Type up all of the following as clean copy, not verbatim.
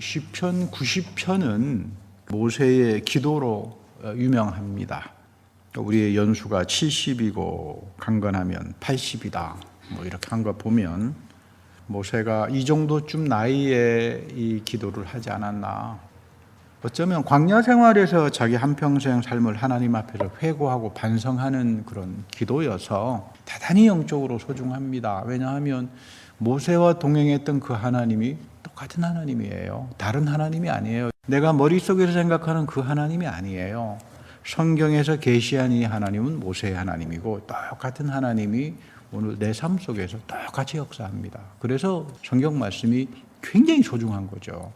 시편 90편은 모세의 기도로 유명합니다. 우리의 연수가 70이고 강건하면 80이다. 이렇게 한 거 보면 모세가 이 정도쯤 나이에 이 기도를 하지 않았나. 어쩌면 광야 생활에서 자기 한평생 삶을 하나님 앞에서 회고하고 반성하는 그런 기도여서 대단히 영적으로 소중합니다. 왜냐하면 모세와 동행했던 그 하나님이 똑같은 하나님이에요. 다른 하나님이 아니에요. 내가 머릿속에서 생각하는 그 하나님이 아니에요. 성경에서 계시한 이 하나님은 모세의 하나님이고 똑같은 하나님이 오늘 내 삶 속에서 똑같이 역사합니다. 그래서 성경 말씀이 굉장히 소중한 거죠.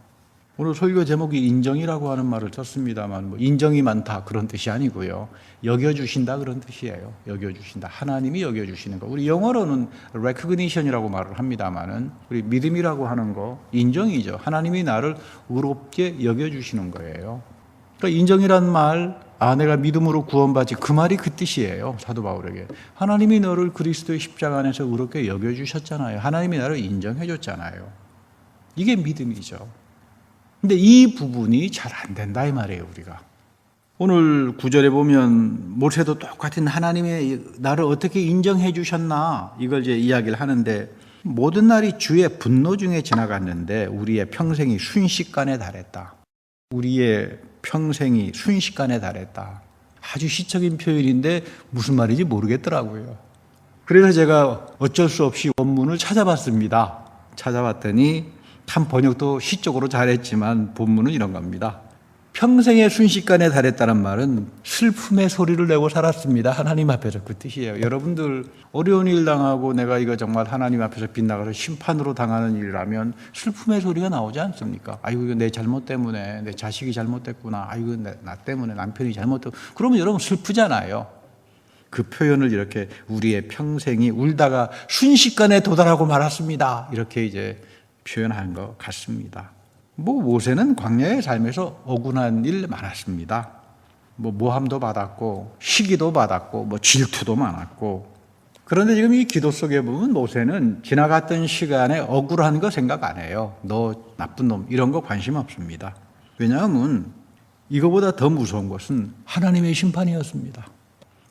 오늘 설교 제목이 인정이라고 하는 말을 썼습니다만 인정이 많다 그런 뜻이 아니고요. 여겨주신다 그런 뜻이에요. 여겨주신다. 하나님이 여겨주시는 거. 우리 영어로는 recognition이라고 말을 합니다만은 우리 믿음이라고 하는 거 인정이죠. 하나님이 나를 의롭게 여겨주시는 거예요. 그러니까 인정이란 말, 내가 믿음으로 구원받지, 그 말이 그 뜻이에요. 사도 바울에게. 하나님이 너를 그리스도의 십자가 안에서 의롭게 여겨주셨잖아요. 하나님이 나를 인정해줬잖아요. 이게 믿음이죠. 근데 이 부분이 잘 안 된다 이 말이에요. 우리가 오늘 9절에 보면 모세도 똑같은 하나님의 나를 어떻게 인정해 주셨나 이걸 이제 이야기를 하는데, 모든 날이 주의 분노 중에 지나갔는데 우리의 평생이 순식간에 달했다. 우리의 평생이 순식간에 달했다. 아주 시적인 표현인데 무슨 말인지 모르겠더라고요. 그래서 제가 어쩔 수 없이 원문을 찾아봤습니다. 찾아봤더니 참 번역도 시적으로 잘했지만 본문은 이런 겁니다. 평생의 순식간에 달했다는 말은 슬픔의 소리를 내고 살았습니다. 하나님 앞에서 그 뜻이에요. 여러분들 어려운 일 당하고 내가 이거 정말 하나님 앞에서 빗나가서 심판으로 당하는 일이라면 슬픔의 소리가 나오지 않습니까? 아이고 이거 내 잘못 때문에 내 자식이 잘못됐구나. 아이고 나 때문에 남편이 잘못됐구나. 그러면 여러분 슬프잖아요. 그 표현을 이렇게 우리의 평생이 울다가 순식간에 도달하고 말았습니다. 이렇게 이제 표현한 것 같습니다. 모세는 광야의 삶에서 억울한 일 많았습니다. 모함도 받았고 시기도 받았고 질투도 많았고. 그런데 지금 이 기도 속에 보면 모세는 지나갔던 시간에 억울한 거 생각 안 해요. 너 나쁜 놈 이런 거 관심 없습니다. 왜냐하면 이거보다 더 무서운 것은 하나님의 심판이었습니다.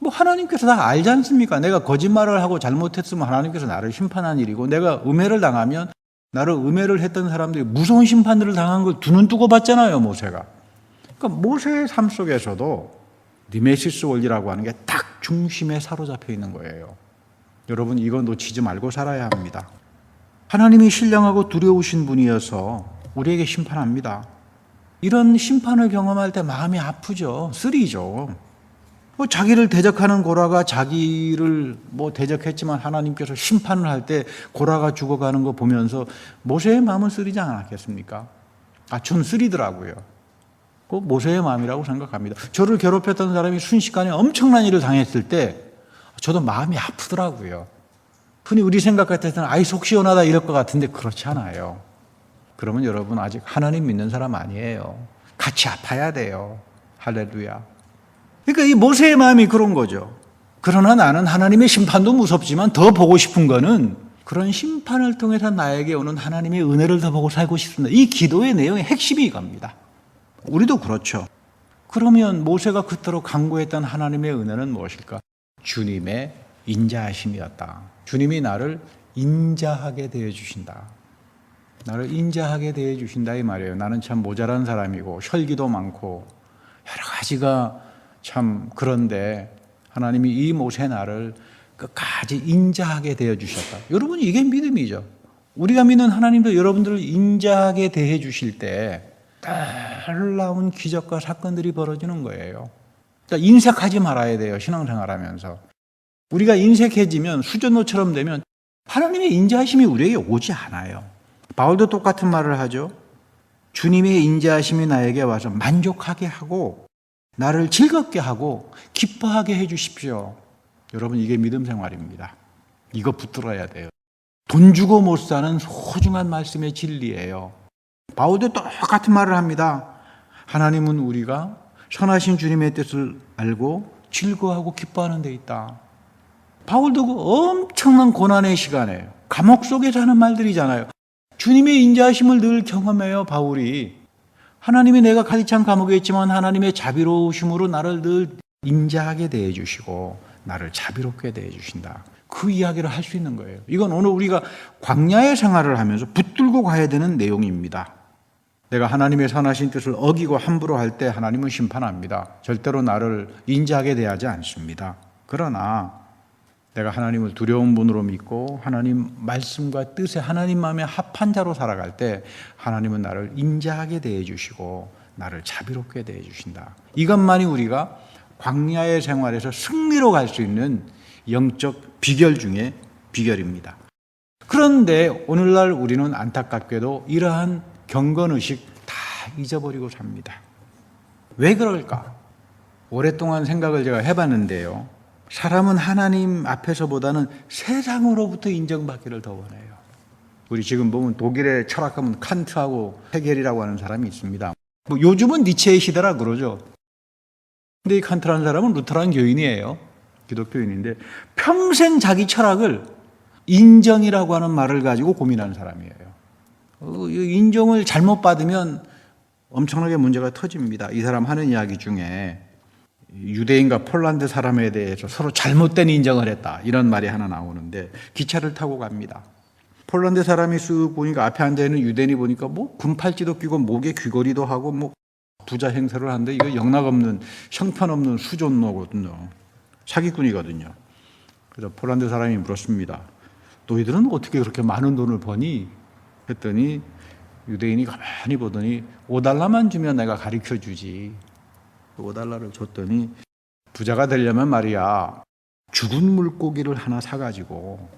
하나님께서 다 알지 않습니까? 내가 거짓말을 하고 잘못했으면 하나님께서 나를 심판한 일이고, 내가 음해를 당하면 나를 음해를 했던 사람들이 무서운 심판들을 당한 걸 두 눈 뜨고 봤잖아요, 모세가. 그러니까 모세의 삶 속에서도 니메시스 원리라고 하는 게 딱 중심에 사로잡혀 있는 거예요. 여러분 이거 놓치지 말고 살아야 합니다. 하나님이 신령하고 두려우신 분이어서 우리에게 심판합니다. 이런 심판을 경험할 때 마음이 아프죠. 쓰리죠. 자기를 대적하는 고라가 자기를 대적했지만 하나님께서 심판을 할 때 고라가 죽어가는 거 보면서 모세의 마음은 쓰리지 않았겠습니까? 전 쓰리더라고요. 그 모세의 마음이라고 생각합니다. 저를 괴롭혔던 사람이 순식간에 엄청난 일을 당했을 때 저도 마음이 아프더라고요. 흔히 우리 생각 같아서는 아이 속 시원하다 이럴 것 같은데 그렇지 않아요. 그러면 여러분 아직 하나님 믿는 사람 아니에요. 같이 아파야 돼요. 할렐루야. 그러니까 이 모세의 마음이 그런 거죠. 그러나 나는 하나님의 심판도 무섭지만 더 보고 싶은 거는 그런 심판을 통해서 나에게 오는 하나님의 은혜를 더 보고 살고 싶습니다. 이 기도의 내용의 핵심이 이겁니다. 우리도 그렇죠. 그러면 모세가 그토록 간구했던 하나님의 은혜는 무엇일까? 주님의 인자하심이었다. 주님이 나를 인자하게 대해주신다. 나를 인자하게 대해주신다 이 말이에요. 나는 참 모자란 사람이고 혈기도 많고 여러 가지가 참 그런데 하나님이 이 모세 나를 끝까지 인자하게 대해주셨다. 여러분 이게 믿음이죠. 우리가 믿는 하나님도 여러분들을 인자하게 대해주실 때 놀라운 기적과 사건들이 벌어지는 거예요. 그러니까 인색하지 말아야 돼요. 신앙생활하면서. 우리가 인색해지면 수전노처럼 되면 하나님의 인자하심이 우리에게 오지 않아요. 바울도 똑같은 말을 하죠. 주님의 인자하심이 나에게 와서 만족하게 하고 나를 즐겁게 하고 기뻐하게 해 주십시오. 여러분 이게 믿음 생활입니다. 이거 붙들어야 돼요. 돈 주고 못 사는 소중한 말씀의 진리예요. 바울도 똑같은 말을 합니다. 하나님은 우리가 선하신 주님의 뜻을 알고 즐거워하고 기뻐하는 데 있다. 바울도 그 엄청난 고난의 시간에 감옥 속에서 하는 말들이잖아요. 주님의 인자하심을 늘 경험해요, 바울이. 하나님이 내가 가득 찬 감옥에 있지만 하나님의 자비로우심으로 나를 늘 인자하게 대해 주시고 나를 자비롭게 대해 주신다. 그 이야기를 할 수 있는 거예요. 이건 오늘 우리가 광야의 생활을 하면서 붙들고 가야 되는 내용입니다. 내가 하나님의 선하신 뜻을 어기고 함부로 할 때 하나님은 심판합니다. 절대로 나를 인자하게 대하지 않습니다. 그러나 내가 하나님을 두려운 분으로 믿고 하나님 말씀과 뜻에 하나님 마음에 합한 자로 살아갈 때 하나님은 나를 인자하게 대해 주시고 나를 자비롭게 대해 주신다. 이것만이 우리가 광야의 생활에서 승리로 갈 수 있는 영적 비결 중에 비결입니다. 그런데 오늘날 우리는 안타깝게도 이러한 경건의식 다 잊어버리고 삽니다. 왜 그럴까? 오랫동안 생각을 제가 해봤는데요. 사람은 하나님 앞에서보다는 세상으로부터 인정받기를 더 원해요. 우리 지금 보면 독일의 철학가면 칸트하고 헤겔이라고 하는 사람이 있습니다. 뭐 요즘은 니체의 시대라 그러죠. 근데 이 칸트라는 사람은 루터란 교인이에요. 기독교인인데 평생 자기 철학을 인정이라고 하는 말을 가지고 고민하는 사람이에요. 인정을 잘못 받으면 엄청나게 문제가 터집니다. 이 사람 하는 이야기 중에 유대인과 폴란드 사람에 대해서 서로 잘못된 인정을 했다. 이런 말이 하나 나오는데 기차를 타고 갑니다. 폴란드 사람이 쓱 보니까 앞에 앉아있는 유대인이 보니까 뭐 금팔찌도 끼고 목에 귀걸이도 하고 뭐 부자 행세를 하는데 이거 영락없는 형편없는 수존노거든요. 사기꾼이거든요. 그래서 폴란드 사람이 물었습니다. 너희들은 어떻게 그렇게 많은 돈을 버니? 했더니 유대인이 가만히 보더니 5달러만 주면 내가 가르쳐 주지. 5달러를 줬더니 부자가 되려면 말이야 죽은 물고기를 하나 사가지고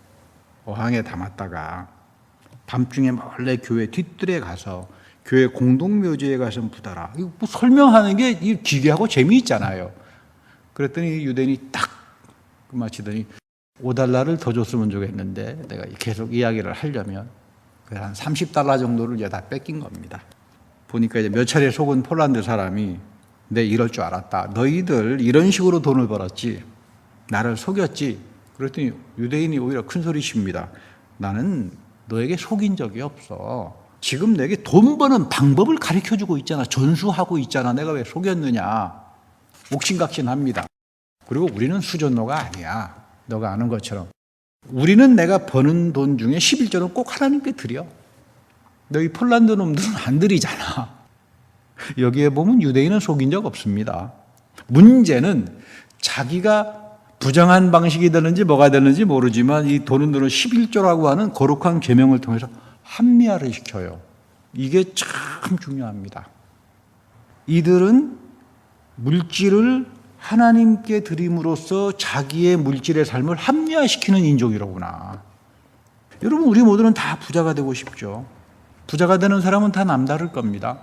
어항에 담았다가 밤중에 몰래 교회 뒷뜰에 가서 교회 공동묘지에 가서 묻어라. 이거 뭐 설명하는 게 기괴하고 재미있잖아요. 그랬더니 유대인이 딱 마치더니 5달러를 더 줬으면 좋겠는데 내가 계속 이야기를 하려면 한 30달러 정도를 이제 다 뺏긴 겁니다. 보니까 이제 몇 차례 속은 폴란드 사람이 내 이럴 줄 알았다. 너희들 이런 식으로 돈을 벌었지. 나를 속였지. 그랬더니 유대인이 오히려 큰 소리 칩니다. 나는 너에게 속인 적이 없어. 지금 내게 돈 버는 방법을 가르쳐주고 있잖아. 전수하고 있잖아. 내가 왜 속였느냐. 옥신각신합니다. 그리고 우리는 수전노가 아니야. 너가 아는 것처럼. 우리는 내가 버는 돈 중에 11조는 꼭 하나님께 드려. 너희 폴란드 놈들은 안 드리잖아. 여기에 보면 유대인은 속인 적 없습니다. 문제는 자기가 부정한 방식이 되는지 뭐가 되는지 모르지만 이 돈은 11조라고 하는 거룩한 계명을 통해서 합리화를 시켜요. 이게 참 중요합니다. 이들은 물질을 하나님께 드림으로써 자기의 물질의 삶을 합리화시키는 인종이로구나. 여러분 우리 모두는 다 부자가 되고 싶죠. 부자가 되는 사람은 다 남다를 겁니다.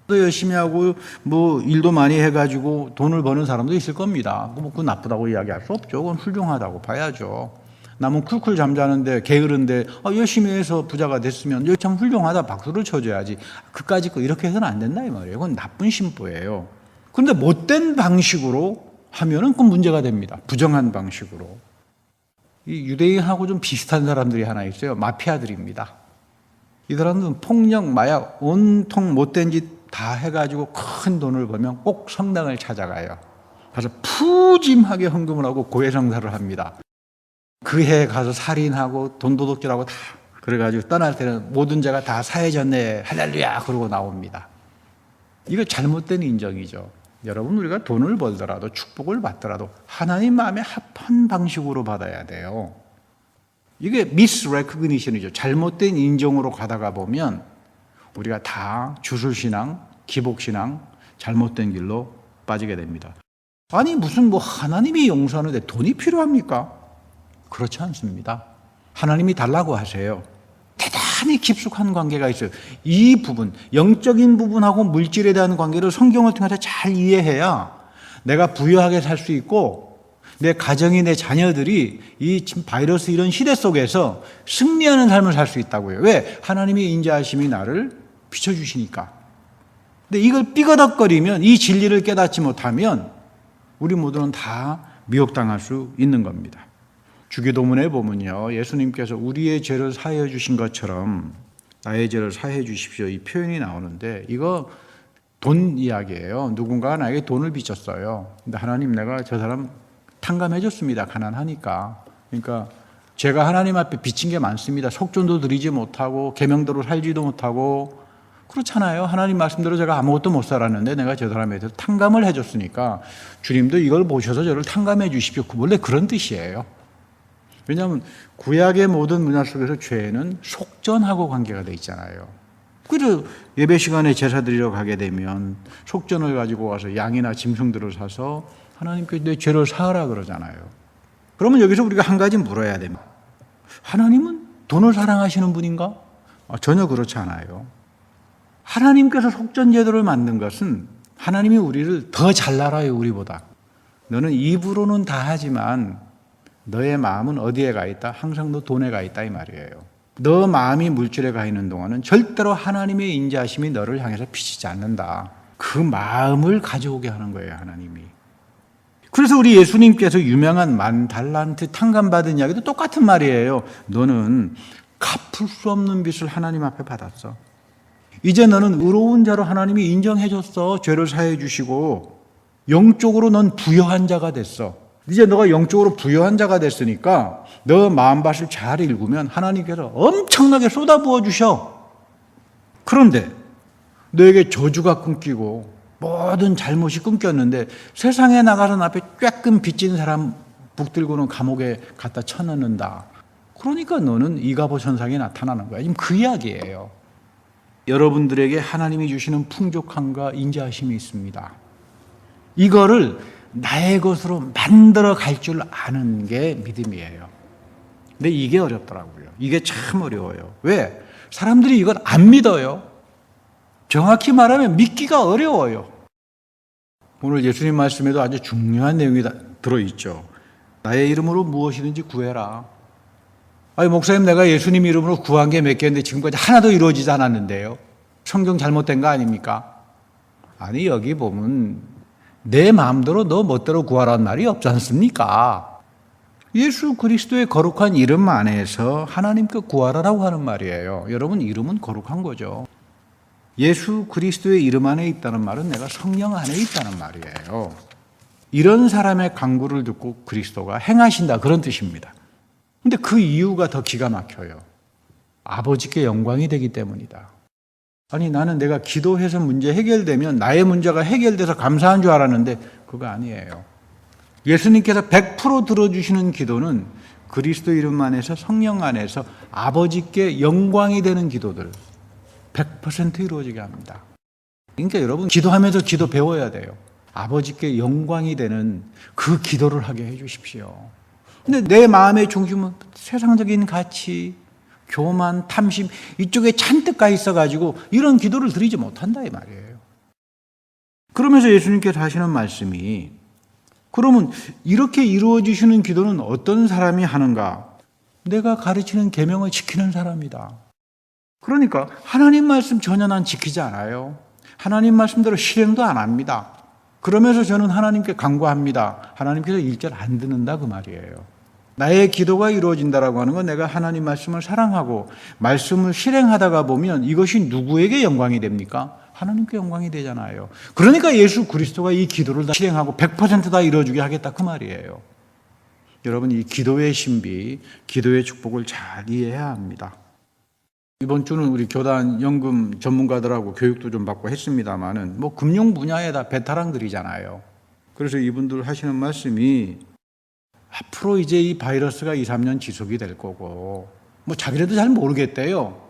또 열심히 하고 뭐 일도 많이 해가지고 돈을 버는 사람도 있을 겁니다. 뭐 그건 나쁘다고 이야기할 수 없죠. 그건 훌륭하다고 봐야죠. 남은 쿨쿨 잠자는데 게으른데 열심히 해서 부자가 됐으면 참 훌륭하다 박수를 쳐줘야지. 그까짓 거 이렇게 해서는 안 된다 이 말이에요. 그건 나쁜 심보예요. 그런데 못된 방식으로 하면은 그건 문제가 됩니다. 부정한 방식으로. 이 유대인하고 좀 비슷한 사람들이 하나 있어요. 마피아들입니다. 이 사람들은 폭력, 마약, 온통 못된 짓 다 해가지고 큰 돈을 벌면 꼭 성당을 찾아가요. 가서 푸짐하게 헌금을 하고 고해성사를 합니다. 그 해에 가서 살인하고 돈도둑질하고 다 그래가지고 떠날 때는 모든 죄가 다 사해졌네 할렐루야 그러고 나옵니다. 이거 잘못된 인정이죠. 여러분 우리가 돈을 벌더라도 축복을 받더라도 하나님 마음에 합한 방식으로 받아야 돼요. 이게 misrecognition이죠. 잘못된 인정으로 가다가 보면 우리가 다 주술신앙, 기복신앙, 잘못된 길로 빠지게 됩니다. 아니 무슨 뭐 하나님이 용서하는데 돈이 필요합니까? 그렇지 않습니다. 하나님이 달라고 하세요. 대단히 깊숙한 관계가 있어요. 이 부분, 영적인 부분하고 물질에 대한 관계를 성경을 통해서 잘 이해해야 내가 부유하게 살 수 있고 내 가정이 내 자녀들이 이 바이러스 이런 시대 속에서 승리하는 삶을 살 수 있다고요. 왜? 하나님의 인자하심이 나를 비춰주시니까. 근데 이걸 삐거덕거리면 이 진리를 깨닫지 못하면 우리 모두는 다 미혹당할 수 있는 겁니다. 주기도문에 보면요. 예수님께서 우리의 죄를 사하여 주신 것처럼 나의 죄를 사해 주십시오. 이 표현이 나오는데 이거 돈 이야기예요. 누군가가 나에게 돈을 빚졌어요. 근데 하나님, 내가 저 사람 탕감해 줬습니다. 가난하니까. 그러니까 제가 하나님 앞에 빚진 게 많습니다. 속전도 드리지 못하고 계명대로 살지도 못하고 그렇잖아요. 하나님 말씀대로 제가 아무것도 못 살았는데 내가 저 사람에 대해서 탕감을 해줬으니까 주님도 이걸 보셔서 저를 탕감해 주십시오. 원래 그런 뜻이에요. 왜냐하면 구약의 모든 문화 속에서 죄는 속전하고 관계가 돼 있잖아요. 그래서 예배 시간에 제사 드리러 가게 되면 속전을 가지고 와서 양이나 짐승들을 사서 하나님께 내 죄를 사하라 그러잖아요. 그러면 여기서 우리가 한 가지 물어야 됩니다. 하나님은 돈을 사랑하시는 분인가? 전혀 그렇지 않아요. 하나님께서 속전 제도를 만든 것은 하나님이 우리를 더 잘 알아요, 우리보다. 너는 입으로는 다 하지만 너의 마음은 어디에 가 있다? 항상 너 돈에 가 있다 이 말이에요. 너 마음이 물질에 가 있는 동안은 절대로 하나님의 인자하심이 너를 향해서 비치지 않는다. 그 마음을 가져오게 하는 거예요, 하나님이. 그래서 우리 예수님께서 유명한 만 달란트 탕감받은 이야기도 똑같은 말이에요. 너는 갚을 수 없는 빚을 하나님 앞에 받았어. 이제 너는 의로운 자로 하나님이 인정해 줬어. 죄를 사해 주시고 영적으로 넌 부여한 자가 됐어. 이제 너가 영적으로 부여한 자가 됐으니까 너 마음밭을 잘 읽으면 하나님께서 엄청나게 쏟아부어 주셔. 그런데 너에게 저주가 끊기고 모든 잘못이 끊겼는데 세상에 나가서 앞에 쬐끔 빚진 사람 붙들고는 감옥에 갖다 쳐넣는다. 그러니까 너는 이가보 현상이 나타나는 거야. 지금 그 이야기예요. 여러분들에게 하나님이 주시는 풍족함과 인자하심이 있습니다. 이거를 나의 것으로 만들어 갈 줄 아는 게 믿음이에요. 근데 이게 어렵더라고요. 이게 참 어려워요. 왜? 사람들이 이걸 안 믿어요. 정확히 말하면 믿기가 어려워요. 오늘 예수님 말씀에도 아주 중요한 내용이 들어있죠. 나의 이름으로 무엇이든지 구해라. 아니, 목사님, 내가 예수님 이름으로 구한 게 몇 개인데 지금까지 하나도 이루어지지 않았는데요. 성경 잘못된 거 아닙니까? 아니, 여기 보면 내 마음대로 너 멋대로 구하라는 말이 없지 않습니까? 예수 그리스도의 거룩한 이름 안에서 하나님께 구하라라고 하는 말이에요. 여러분, 이름은 거룩한 거죠. 예수 그리스도의 이름 안에 있다는 말은 내가 성령 안에 있다는 말이에요. 이런 사람의 간구를 듣고 그리스도가 행하신다, 그런 뜻입니다. 근데 그 이유가 더 기가 막혀요. 아버지께 영광이 되기 때문이다. 아니, 나는 내가 기도해서 문제 해결되면 나의 문제가 해결돼서 감사한 줄 알았는데 그거 아니에요. 예수님께서 100% 들어주시는 기도는 그리스도 이름 안에서 성령 안에서 아버지께 영광이 되는 기도들 100% 이루어지게 합니다. 그러니까 여러분, 기도하면서 기도 배워야 돼요. 아버지께 영광이 되는 그 기도를 하게 해 주십시오. 근데 내 마음의 중심은 세상적인 가치, 교만, 탐심 이쪽에 잔뜩 가 있어가지고 이런 기도를 드리지 못한다 이 말이에요. 그러면서 예수님께서 하시는 말씀이, 그러면 이렇게 이루어지시는 기도는 어떤 사람이 하는가? 내가 가르치는 계명을 지키는 사람이다. 그러니까 하나님 말씀 전혀 난 지키지 않아요. 하나님 말씀대로 실행도 안 합니다. 그러면서 저는 하나님께 간구합니다. 하나님께서 일절 안 듣는다 그 말이에요. 나의 기도가 이루어진다라고 하는 건 내가 하나님 말씀을 사랑하고 말씀을 실행하다가 보면 이것이 누구에게 영광이 됩니까? 하나님께 영광이 되잖아요. 그러니까 예수 그리스도가 이 기도를 다 실행하고 100% 이루어주게 하겠다 그 말이에요. 여러분, 이 기도의 신비, 기도의 축복을 잘 이해해야 합니다. 이번 주는 우리 교단 연금 전문가들하고 교육도 좀 받고 했습니다만은 뭐 금융 분야에 다 베테랑들이잖아요. 그래서 이분들 하시는 말씀이 앞으로 이제 이 바이러스가 2, 3년 지속이 될 거고 뭐 자기네도 잘 모르겠대요.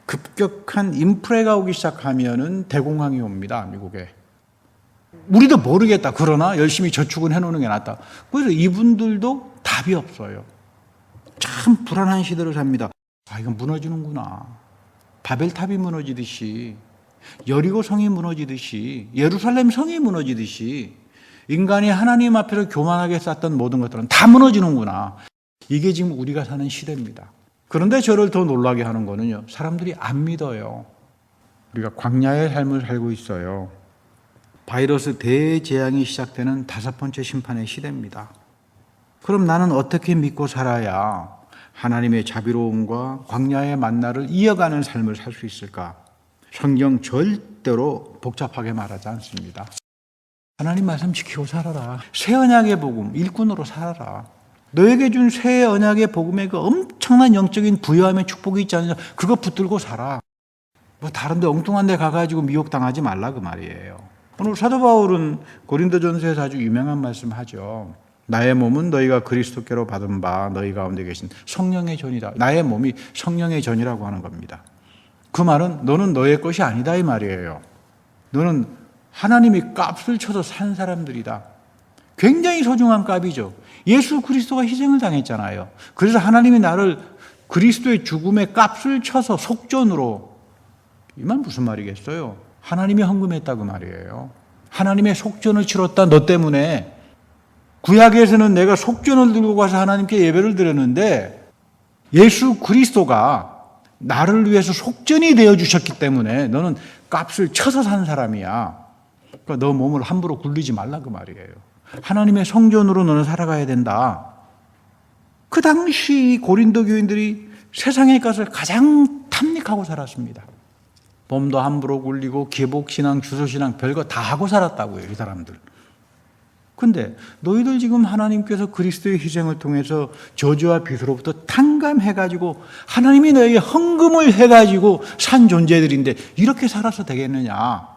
급격한 인플레가 오기 시작하면은 대공황이 옵니다, 미국에. 우리도 모르겠다. 그러나 열심히 저축은 해놓는 게 낫다. 그래서 이분들도 답이 없어요. 참 불안한 시대를 삽니다. 아, 이건 무너지는구나. 바벨탑이 무너지듯이, 여리고 성이 무너지듯이, 예루살렘 성이 무너지듯이 인간이 하나님 앞에서 교만하게 쌓던 모든 것들은 다 무너지는구나. 이게 지금 우리가 사는 시대입니다. 그런데 저를 더 놀라게 하는 거는요, 사람들이 안 믿어요. 우리가 광야의 삶을 살고 있어요. 바이러스 대재앙이 시작되는 5번째 심판의 시대입니다. 그럼 나는 어떻게 믿고 살아야 하나님의 자비로움과 광야의 만나를 이어가는 삶을 살 수 있을까? 성경 절대로 복잡하게 말하지 않습니다. 하나님 말씀 지키고 살아라. 새 언약의 복음 일꾼으로 살아라. 너에게 준 새 언약의 복음에 그 엄청난 영적인 부여함의 축복이 있지 않느냐, 그거 붙들고 살아. 뭐 다른 데 엉뚱한 데 가가지고 미혹당하지 말라 그 말이에요. 오늘 사도 바울은 고린도전서에서 아주 유명한 말씀하죠. 나의 몸은 너희가 그리스도께로 받은 바 너희 가운데 계신 성령의 전이다. 나의 몸이 성령의 전이라고 하는 겁니다. 그 말은 너는 너의 것이 아니다 이 말이에요. 너는 하나님이 값을 쳐서 산 사람들이다. 굉장히 소중한 값이죠. 예수 그리스도가 희생을 당했잖아요. 그래서 하나님이 나를 그리스도의 죽음의 값을 쳐서 속전으로, 이 말 무슨 말이겠어요? 하나님이 헌금했다 그 말이에요. 하나님의 속전을 치렀다. 너 때문에. 구약에서는 내가 속전을 들고 가서 하나님께 예배를 드렸는데 예수 그리스도가 나를 위해서 속전이 되어주셨기 때문에 너는 값을 쳐서 산 사람이야. 그러니까 너 몸을 함부로 굴리지 말라 그 말이에요. 하나님의 성전으로 너는 살아가야 된다. 그 당시 고린도 교인들이 세상의 것을 가장 탐닉하고 살았습니다. 몸도 함부로 굴리고 기복신앙, 주소신앙 별거 다 하고 살았다고요, 이 사람들. 근데 너희들 지금 하나님께서 그리스도의 희생을 통해서 저주와 빚으로부터 탕감해가지고 하나님이 너에게 헌금을 해가지고 산 존재들인데 이렇게 살아서 되겠느냐?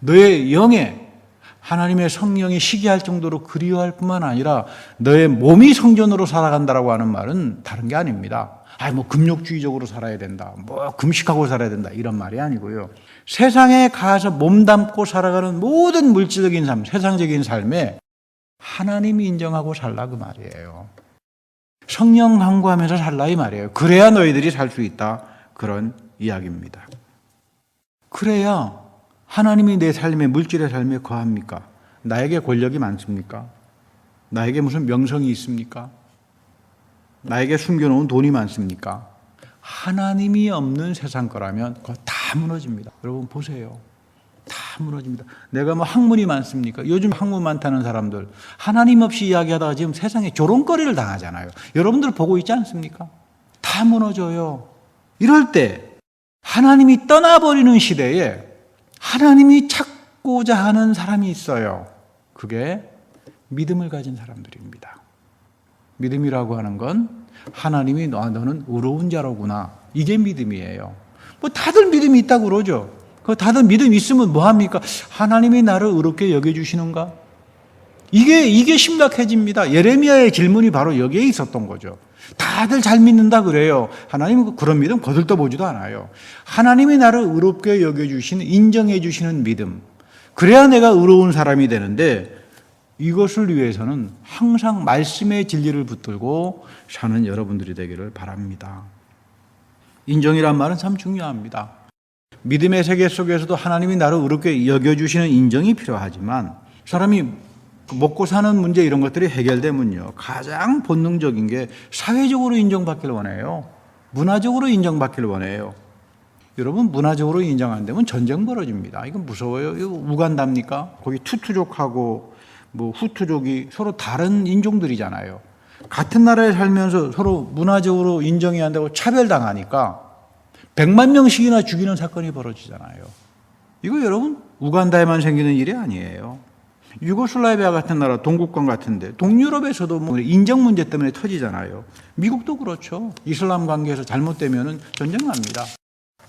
너의 영에 하나님의 성령이 시기할 정도로 그리워할 뿐만 아니라 너의 몸이 성전으로 살아간다라고 하는 말은 다른 게 아닙니다. 뭐 금욕주의적으로 살아야 된다, 뭐 금식하고 살아야 된다 이런 말이 아니고요. 세상에 가서 몸담고 살아가는 모든 물질적인 삶, 세상적인 삶에 하나님이 인정하고 살라 그 말이에요. 성령 간구하면서 살라 이 말이에요. 그래야 너희들이 살 수 있다, 그런 이야기입니다. 그래야 하나님이 내 삶에, 물질의 삶에 거합니까? 나에게 권력이 많습니까? 나에게 무슨 명성이 있습니까? 나에게 숨겨놓은 돈이 많습니까? 하나님이 없는 세상 거라면 그거 다 무너집니다. 여러분 보세요. 다 무너집니다. 내가 뭐 학문이 많습니까? 요즘 학문 많다는 사람들 하나님 없이 이야기하다가 지금 세상에 조롱거리를 당하잖아요. 여러분들 보고 있지 않습니까? 다 무너져요. 이럴 때 하나님이 떠나버리는 시대에 하나님이 찾고자 하는 사람이 있어요. 그게 믿음을 가진 사람들입니다. 믿음이라고 하는 건 하나님이 너는 의로운 자로구나, 이게 믿음이에요. 뭐 다들 믿음이 있다고 그러죠. 다들 믿음 있으면 뭐 합니까? 하나님이 나를 의롭게 여겨주시는가? 이게 심각해집니다. 예레미야의 질문이 바로 여기에 있었던 거죠. 다들 잘 믿는다 그래요. 하나님은 그런 믿음 거들떠보지도 않아요. 하나님이 나를 의롭게 여겨주시는, 인정해 주시는 믿음, 그래야 내가 의로운 사람이 되는데, 이것을 위해서는 항상 말씀의 진리를 붙들고 사는 여러분들이 되기를 바랍니다. 인정이란 말은 참 중요합니다. 믿음의 세계 속에서도 하나님이 나를 의롭게 여겨주시는 인정이 필요하지만, 사람이 먹고 사는 문제 이런 것들이 해결되면요, 가장 본능적인 게 사회적으로 인정받기를 원해요. 문화적으로 인정받기를 원해요. 여러분, 문화적으로 인정 안 되면 전쟁 벌어집니다. 이건 무서워요. 이거 우간다입니까? 거기 투투족하고 후투족이 서로 다른 인종들이잖아요. 같은 나라에 살면서 서로 문화적으로 인정이 안 되고 차별당하니까 100만 명씩이나 죽이는 사건이 벌어지잖아요. 이거 여러분 우간다에만 생기는 일이 아니에요. 유고슬라비아 같은 나라, 동국권 같은데 동유럽에서도 인정 문제 때문에 터지잖아요. 미국도 그렇죠. 이슬람 관계에서 잘못되면 전쟁 납니다.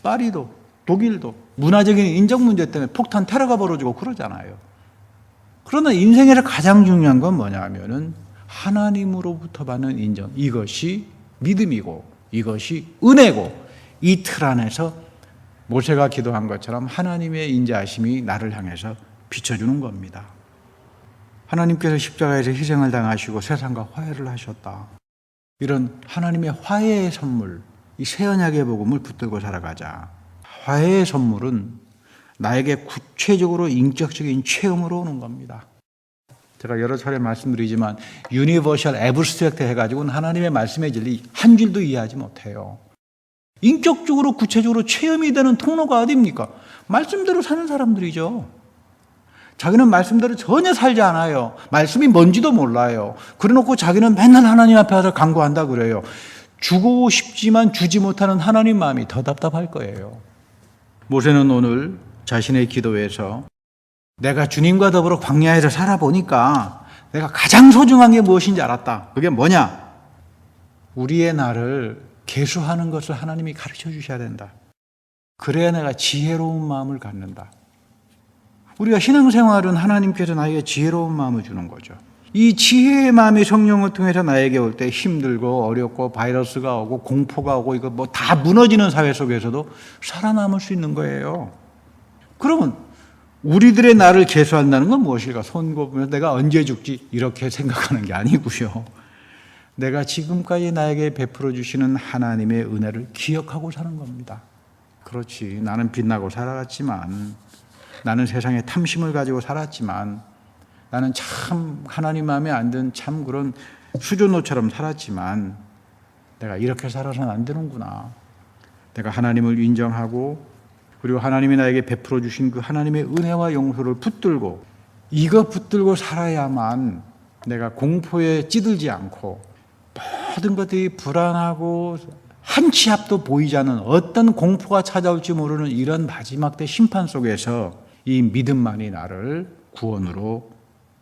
파리도, 독일도 문화적인 인정 문제 때문에 폭탄 테러가 벌어지고 그러잖아요. 그러나 인생에서 가장 중요한 건 뭐냐 하면은 하나님으로부터 받는 인정, 이것이 믿음이고 이것이 은혜고, 이 틀 안에서 모세가 기도한 것처럼 하나님의 인자하심이 나를 향해서 비춰주는 겁니다. 하나님께서 십자가에서 희생을 당하시고 세상과 화해를 하셨다. 이런 하나님의 화해의 선물, 이 새 언약의 복음을 붙들고 살아가자. 화해의 선물은 나에게 구체적으로 인격적인 체험으로 오는 겁니다. 제가 여러 차례 말씀드리지만 유니버셜 애브스트랙트 해가지고는 하나님의 말씀의 진리 한 줄도 이해하지 못해요. 인격적으로 구체적으로 체험이 되는 통로가 어디입니까? 말씀대로 사는 사람들이죠. 자기는 말씀대로 전혀 살지 않아요. 말씀이 뭔지도 몰라요. 그래놓고 자기는 맨날 하나님 앞에 와서 간구한다 그래요. 주고 싶지만 주지 못하는 하나님 마음이 더 답답할 거예요. 모세는 오늘 자신의 기도에서 내가 주님과 더불어 광야에서 살아보니까 내가 가장 소중한 게 무엇인지 알았다. 그게 뭐냐? 우리의 날을 계수하는 것을 하나님이 가르쳐 주셔야 된다. 그래야 내가 지혜로운 마음을 갖는다. 우리가 신앙생활은 하나님께서 나에게 지혜로운 마음을 주는 거죠. 이 지혜의 마음이 성령을 통해서 나에게 올 때 힘들고 어렵고 바이러스가 오고 공포가 오고 이거 뭐 다 무너지는 사회 속에서도 살아남을 수 있는 거예요. 그러면 우리들의 나를 계수한다는 건 무엇일까? 손꼽으면서 내가 언제 죽지? 이렇게 생각하는 게 아니고요. 내가 지금까지 나에게 베풀어 주시는 하나님의 은혜를 기억하고 사는 겁니다. 그렇지. 나는 빛나고 살아갔지만, 나는 세상에 탐심을 가지고 살았지만, 나는 참 하나님 마음에 안 든 참 그런 수조노처럼 살았지만, 내가 이렇게 살아서는 안 되는구나. 내가 하나님을 인정하고, 그리고 하나님이 나에게 베풀어 주신 그 하나님의 은혜와 용서를 붙들고, 이거 붙들고 살아야만 내가 공포에 찌들지 않고, 모든 것들이 불안하고 한 치 앞도 보이지 않는 어떤 공포가 찾아올지 모르는 이런 마지막 때 심판 속에서 이 믿음만이 나를 구원으로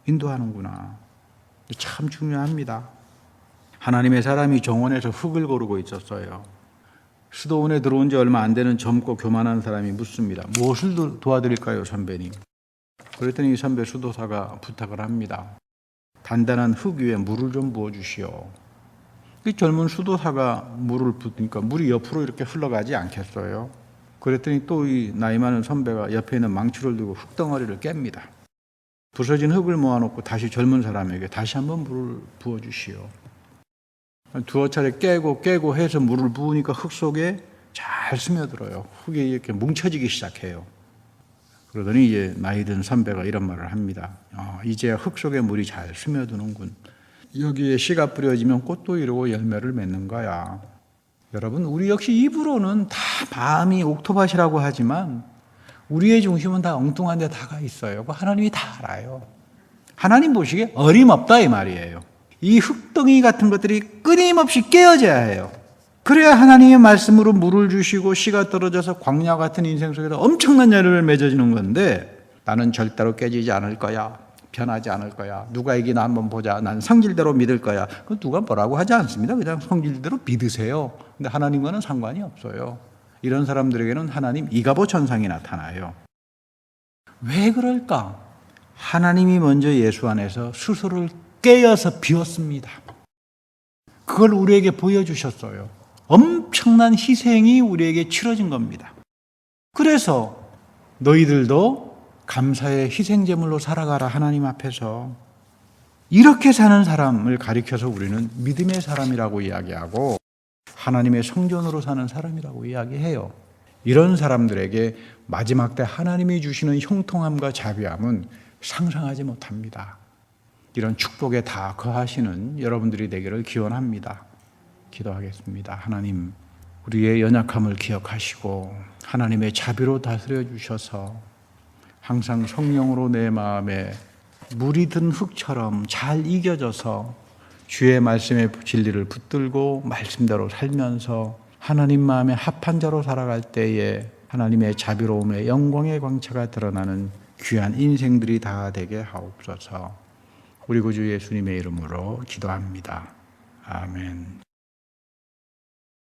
인도하는구나. 참 중요합니다. 하나님의 사람이 정원에서 흙을 고르고 있었어요. 수도원에 들어온 지 얼마 안 되는 젊고 교만한 사람이 묻습니다. 무엇을 도와드릴까요, 선배님? 그랬더니 이 선배 수도사가 부탁을 합니다. 단단한 흙 위에 물을 좀 부어주시오. 이 젊은 수도사가 물을 붓으니까 물이 옆으로 이렇게 흘러가지 않겠어요? 그랬더니 또 이 나이 많은 선배가 옆에 있는 망치를 들고 흙덩어리를 깹니다. 부서진 흙을 모아놓고 다시 젊은 사람에게 다시 한번 물을 부어주시오. 두어 차례 깨고 해서 물을 부으니까 흙 속에 잘 스며들어요. 흙이 이렇게 뭉쳐지기 시작해요. 그러더니 이제 나이 든 선배가 이런 말을 합니다. 이제야 흙 속에 물이 잘 스며드는군. 여기에 씨가 뿌려지면 꽃도 이루고 열매를 맺는 거야. 여러분, 우리 역시 입으로는 다 마음이 옥토밭이라고 하지만 우리의 중심은 다 엉뚱한 데 다가 있어요. 하나님이 다 알아요. 하나님 보시기에 어림없다 이 말이에요. 이 흙덩이 같은 것들이 끊임없이 깨어져야 해요. 그래야 하나님의 말씀으로 물을 주시고 씨가 떨어져서 광야 같은 인생 속에서 엄청난 열매를 맺어지는 건데, 나는 절대로 깨지지 않을 거야. 변하지 않을 거야. 누가 이기나 한번 보자. 난 성질대로 믿을 거야. 그 누가 뭐라고 하지 않습니다. 그냥 성질대로 믿으세요. 근데 하나님과는 상관이 없어요. 이런 사람들에게는 하나님 이가보 천상이 나타나요. 왜 그럴까? 하나님이 먼저 예수 안에서 스스로를 깨어서 비웠습니다. 그걸 우리에게 보여주셨어요. 엄청난 희생이 우리에게 치러진 겁니다. 그래서 너희들도 감사의 희생제물로 살아가라. 하나님 앞에서 이렇게 사는 사람을 가리켜서 우리는 믿음의 사람이라고 이야기하고 하나님의 성전으로 사는 사람이라고 이야기해요. 이런 사람들에게 마지막 때 하나님이 주시는 형통함과 자비함은 상상하지 못합니다. 이런 축복에 다 거하시는 여러분들이 되기를 기원합니다. 기도하겠습니다. 하나님, 우리의 연약함을 기억하시고 하나님의 자비로 다스려 주셔서 항상 성령으로 내 마음에 물이 든 흙처럼 잘 이겨져서 주의 말씀의 진리를 붙들고 말씀대로 살면서 하나님 마음에 합한 자로 살아갈 때에 하나님의 자비로움의 영광의 광채가 드러나는 귀한 인생들이 다 되게 하옵소서. 우리 구주 예수님의 이름으로 기도합니다. 아멘.